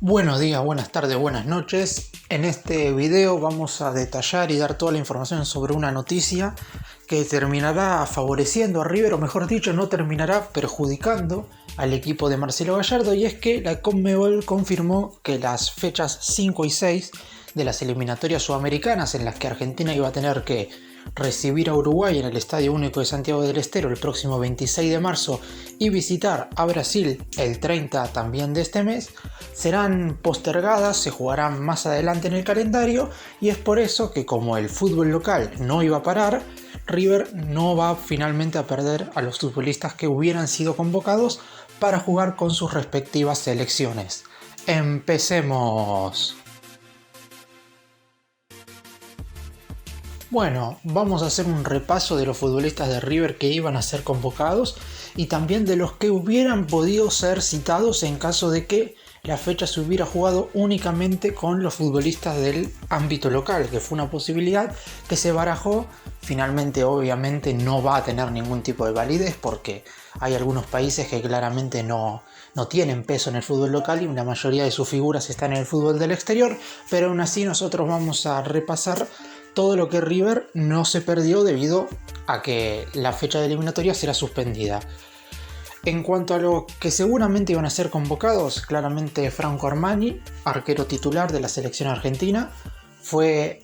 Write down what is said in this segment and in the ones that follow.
Buenos días, buenas tardes, buenas noches. En este video vamos a detallar y dar toda la información sobre una noticia que terminará favoreciendo a River, o mejor dicho, no terminará perjudicando al equipo de Marcelo Gallardo, y es que la Conmebol confirmó que las fechas 5 y 6 de las eliminatorias sudamericanas, en las que Argentina iba a tener que recibir a Uruguay en el Estadio Único de Santiago del Estero el próximo 26 de marzo y visitar a Brasil el 30 también de este mes, serán postergadas, se jugarán más adelante en el calendario, y es por eso que, como el fútbol local no iba a parar, River no va finalmente a perder a los futbolistas que hubieran sido convocados para jugar con sus respectivas selecciones. ¡Empecemos! Bueno, vamos a hacer un repaso de los futbolistas de River que iban a ser convocados y también de los que hubieran podido ser citados en caso de que la fecha se hubiera jugado únicamente con los futbolistas del ámbito local, que fue una posibilidad que se barajó. Finalmente, obviamente, no va a tener ningún tipo de validez porque hay algunos países que claramente no tienen peso en el fútbol local y la mayoría de sus figuras están en el fútbol del exterior, pero aún así nosotros vamos a repasar todo lo que River no se perdió debido a que la fecha de eliminatoria será suspendida. En cuanto a lo que seguramente iban a ser convocados, claramente Franco Armani, arquero titular de la selección argentina, fue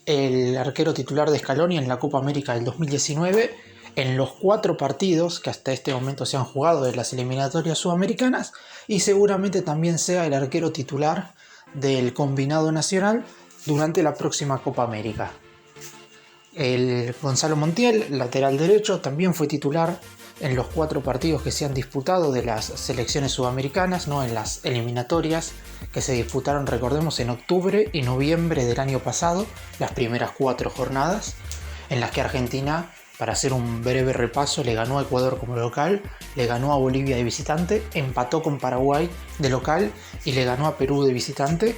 el arquero titular de Scaloni en la Copa América del 2019, en los 4 partidos que hasta este momento se han jugado de las eliminatorias sudamericanas, y seguramente también sea el arquero titular del combinado nacional durante la próxima Copa América. El Gonzalo Montiel, lateral derecho, también fue titular en los 4 partidos que se han disputado de las selecciones sudamericanas, no en las eliminatorias que se disputaron, recordemos, en octubre y noviembre del año pasado, las primeras 4 jornadas, en las que Argentina, para hacer un breve repaso, le ganó a Ecuador como local, le ganó a Bolivia de visitante, empató con Paraguay de local y le ganó a Perú de visitante.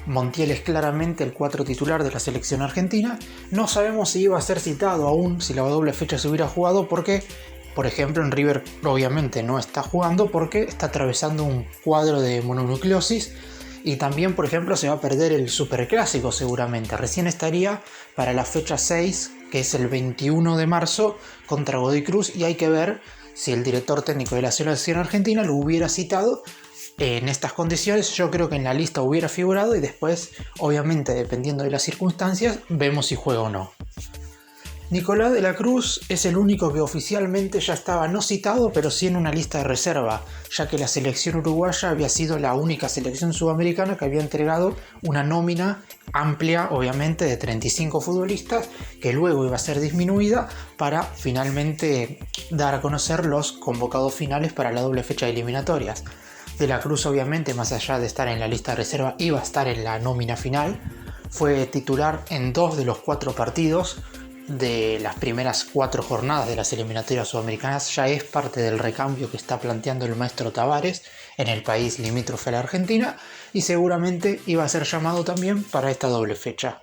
Montiel es claramente el 4 titular de la selección argentina. No sabemos si iba a ser citado aún si la doble fecha se hubiera jugado, porque, por ejemplo, en River obviamente no está jugando porque está atravesando un cuadro de mononucleosis, y también, por ejemplo, se va a perder el Superclásico seguramente. Recién estaría para la fecha 6, que es el 21 de marzo, contra Godoy Cruz, y hay que ver si el director técnico de la selección argentina lo hubiera citado en estas condiciones. Yo creo que en la lista hubiera figurado y después, obviamente, dependiendo de las circunstancias, vemos si juega o no. Nicolás de la Cruz es el único que oficialmente ya estaba no citado, pero sí en una lista de reserva, ya que la selección uruguaya había sido la única selección sudamericana que había entregado una nómina amplia, obviamente, de 35 futbolistas, que luego iba a ser disminuida para finalmente dar a conocer los convocados finales para la doble fecha de eliminatorias. De la Cruz, obviamente, más allá de estar en la lista de reserva, iba a estar en la nómina final. Fue titular en 2 de los 4 partidos de las primeras 4 jornadas de las eliminatorias sudamericanas. Ya es parte del recambio que está planteando el maestro Tavares en el país limítrofe a la Argentina, y seguramente iba a ser llamado también para esta doble fecha.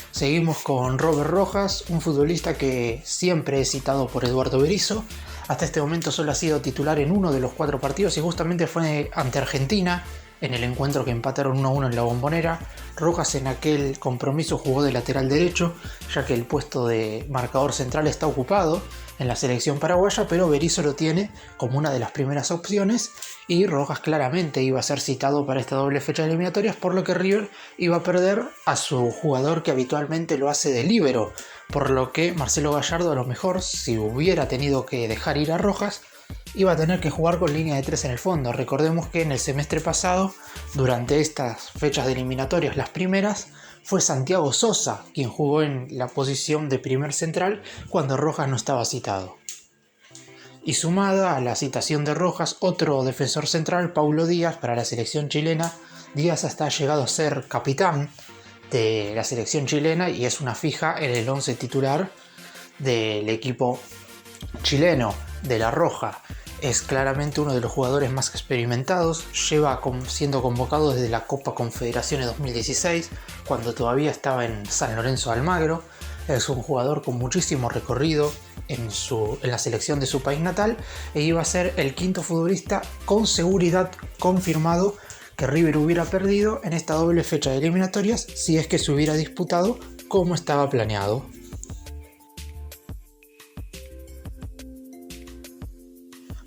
Seguimos con Robert Rojas, un futbolista que siempre es citado por Eduardo Berizzo. Hasta este momento solo ha sido titular en 1 de los 4 partidos y justamente fue ante Argentina, en el encuentro que empataron 1-1 en la Bombonera. Rojas en aquel compromiso jugó de lateral derecho, ya que el puesto de marcador central está ocupado en la selección paraguaya, pero Berizzo lo tiene como una de las primeras opciones, y Rojas claramente iba a ser citado para esta doble fecha de eliminatorias, por lo que River iba a perder a su jugador que habitualmente lo hace de líbero, por lo que Marcelo Gallardo, a lo mejor, si hubiera tenido que dejar ir a Rojas, iba a tener que jugar con línea de 3 en el fondo. Recordemos que en el semestre pasado, durante estas fechas de eliminatorias, las primeras, fue Santiago Sosa quien jugó en la posición de primer central cuando Rojas no estaba citado. Y sumada a la citación de Rojas, otro defensor central, Paulo Díaz, para la selección chilena. Díaz hasta ha llegado a ser capitán de la selección chilena y es una fija en el 11 titular del equipo chileno de La Roja. Es claramente uno de los jugadores más experimentados, lleva siendo convocado desde la Copa Confederaciones 2016, cuando todavía estaba en San Lorenzo de Almagro. Es un jugador con muchísimo recorrido en la selección de su país natal e iba a ser el quinto futbolista con seguridad confirmado que River hubiera perdido en esta doble fecha de eliminatorias si es que se hubiera disputado como estaba planeado.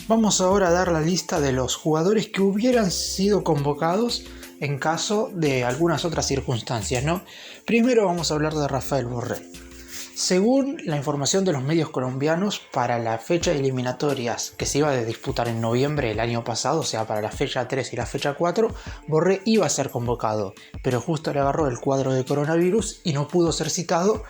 Vamos ahora a dar la lista de los jugadores que hubieran sido convocados en caso de algunas otras circunstancias, ¿no? Primero vamos a hablar de Rafael Borré. Según la información de los medios colombianos, para la fecha de eliminatorias que se iba a disputar en noviembre del año pasado, o sea, para la fecha 3 y la fecha 4, Borré iba a ser convocado, pero justo le agarró el cuadro de coronavirus y no pudo ser citado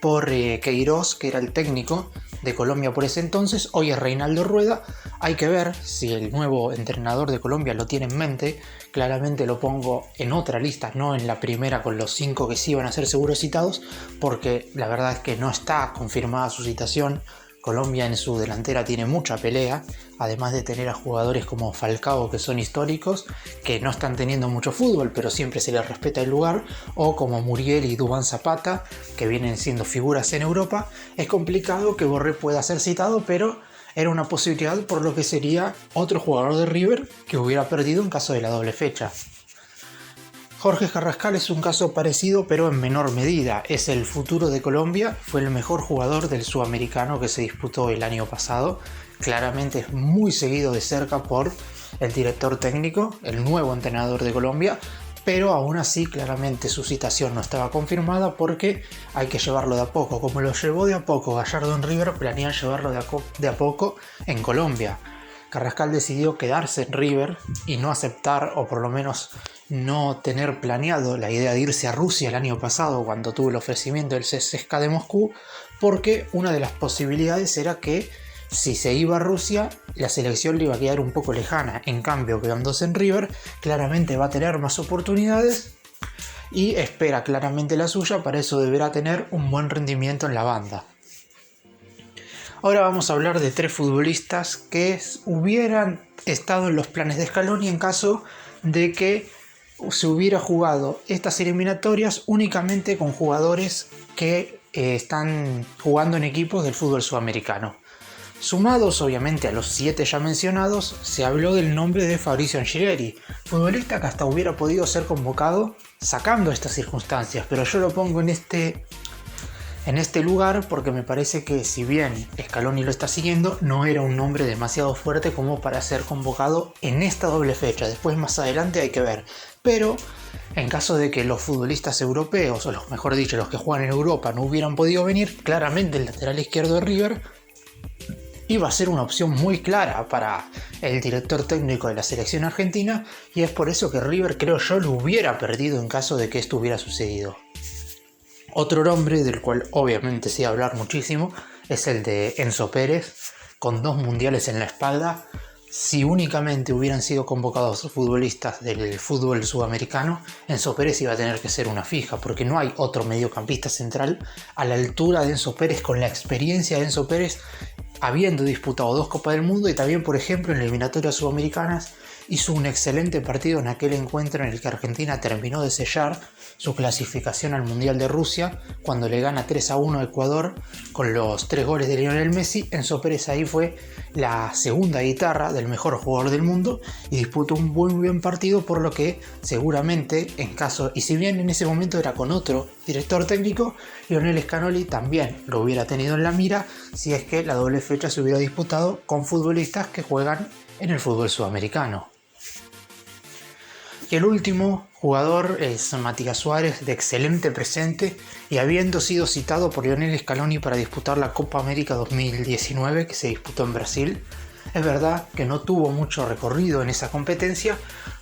por Queiroz, que era el técnico de Colombia por ese entonces. Hoy es Reinaldo Rueda. Hay que ver si el nuevo entrenador de Colombia lo tiene en mente. Claramente lo pongo en otra lista, no en la primera con los 5 que sí iban a ser seguros citados, porque la verdad es que no está confirmada su citación. Colombia en su delantera tiene mucha pelea, además de tener a jugadores como Falcao, que son históricos, que no están teniendo mucho fútbol, pero siempre se les respeta el lugar, o como Muriel y Duván Zapata, que vienen siendo figuras en Europa. Es complicado que Borré pueda ser citado, pero era una posibilidad por lo que sería otro jugador de River que hubiera perdido en caso de la doble fecha. Jorge Carrascal es un caso parecido pero en menor medida. Es el futuro de Colombia, fue el mejor jugador del sudamericano que se disputó el año pasado. Claramente es muy seguido de cerca por el director técnico, el nuevo entrenador de Colombia, pero aún así claramente su citación no estaba confirmada porque hay que llevarlo de a poco. Como lo llevó de a poco Gallardo en River, planean llevarlo de a poco en Colombia. Carrascal decidió quedarse en River y no aceptar, o por lo menos no tener planeado la idea de irse a Rusia el año pasado cuando tuvo el ofrecimiento del CSKA de Moscú, porque una de las posibilidades era que si se iba a Rusia la selección le iba a quedar un poco lejana. En cambio, quedándose en River claramente va a tener más oportunidades y espera claramente la suya. Para eso deberá tener un buen rendimiento en la banda. Ahora vamos a hablar de 3 futbolistas que hubieran estado en los planes de Scaloni en caso de que se hubiera jugado estas eliminatorias únicamente con jugadores que están jugando en equipos del fútbol sudamericano. Sumados obviamente a los 7 ya mencionados, se habló del nombre de Fabrizio Anghileri, futbolista que hasta hubiera podido ser convocado sacando estas circunstancias, pero yo lo pongo en este lugar porque me parece que si bien Scaloni lo está siguiendo, no era un nombre demasiado fuerte como para ser convocado en esta doble fecha. Después más adelante hay que ver, pero en caso de que los futbolistas europeos, o mejor dicho los que juegan en Europa, no hubieran podido venir, claramente el lateral izquierdo de River iba a ser una opción muy clara para el director técnico de la selección argentina, y es por eso que River, creo yo, lo hubiera perdido en caso de que esto hubiera sucedido. Otro nombre del cual obviamente se iba a hablar muchísimo es el de Enzo Pérez, con 2 mundiales en la espalda. Si únicamente hubieran sido convocados futbolistas del fútbol sudamericano, Enzo Pérez iba a tener que ser una fija, porque no hay otro mediocampista central a la altura de Enzo Pérez, con la experiencia de Enzo Pérez, habiendo disputado 2 Copas del Mundo y también, por ejemplo, en eliminatorias sudamericanas. Hizo un excelente partido en aquel encuentro en el que Argentina terminó de sellar su clasificación al Mundial de Rusia cuando le gana 3-1 a Ecuador con los 3 goles de Lionel Messi. Enzo Pérez ahí fue la segunda guitarra del mejor jugador del mundo y disputó un muy buen partido, por lo que seguramente y si bien en ese momento era con otro director técnico, Lionel Scaloni también lo hubiera tenido en la mira si es que la doble fecha se hubiera disputado con futbolistas que juegan en el fútbol sudamericano. Y el último jugador es Matías Suárez, de excelente presente y habiendo sido citado por Lionel Scaloni para disputar la Copa América 2019 que se disputó en Brasil. Es verdad que no tuvo mucho recorrido en esa competencia,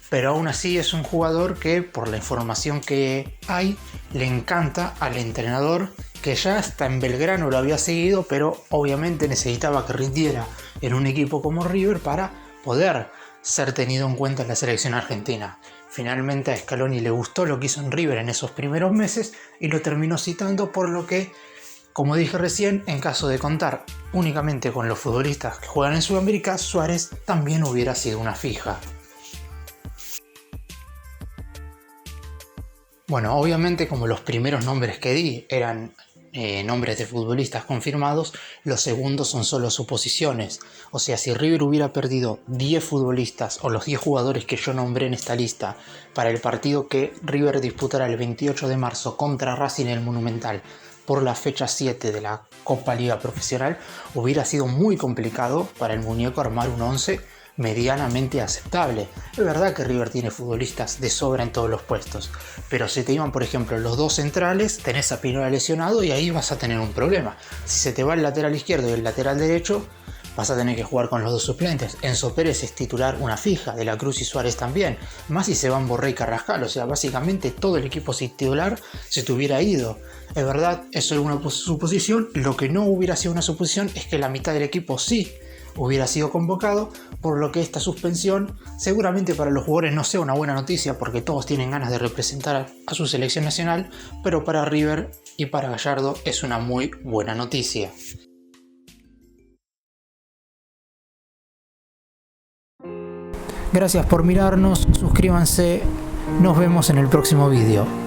pero aún así es un jugador que, por la información que hay, le encanta al entrenador, que ya hasta en Belgrano lo había seguido, pero obviamente necesitaba que rindiera en un equipo como River para poder ser tenido en cuenta en la selección argentina. Finalmente a Scaloni le gustó lo que hizo en River en esos primeros meses y lo terminó citando, por lo que, como dije recién, en caso de contar únicamente con los futbolistas que juegan en Sudamérica, Suárez también hubiera sido una fija. Bueno, obviamente como los primeros nombres que di eran nombres de futbolistas confirmados, los segundos son solo suposiciones. O sea, si River hubiera perdido 10 futbolistas o los 10 jugadores que yo nombré en esta lista para el partido que River disputará el 28 de marzo contra Racing en el Monumental por la fecha 7 de la Copa Liga Profesional, hubiera sido muy complicado para el muñeco armar un 11 medianamente aceptable. Es verdad que River tiene futbolistas de sobra en todos los puestos, pero si te iban, por ejemplo, los dos centrales, tenés a Pinola lesionado y ahí vas a tener un problema. Si se te va el lateral izquierdo y el lateral derecho, vas a tener que jugar con los dos suplentes. Enzo Pérez es titular una fija, De la Cruz y Suárez también, más si se van Borré y Carrascal. O sea, básicamente todo el equipo titular se te hubiera ido. Es verdad, eso es una suposición. Lo que no hubiera sido una suposición es que la mitad del equipo sí hubiera sido convocado, por lo que esta suspensión seguramente para los jugadores no sea una buena noticia, porque todos tienen ganas de representar a su selección nacional, pero para River y para Gallardo es una muy buena noticia. Gracias por mirarnos, suscríbanse, nos vemos en el próximo vídeo.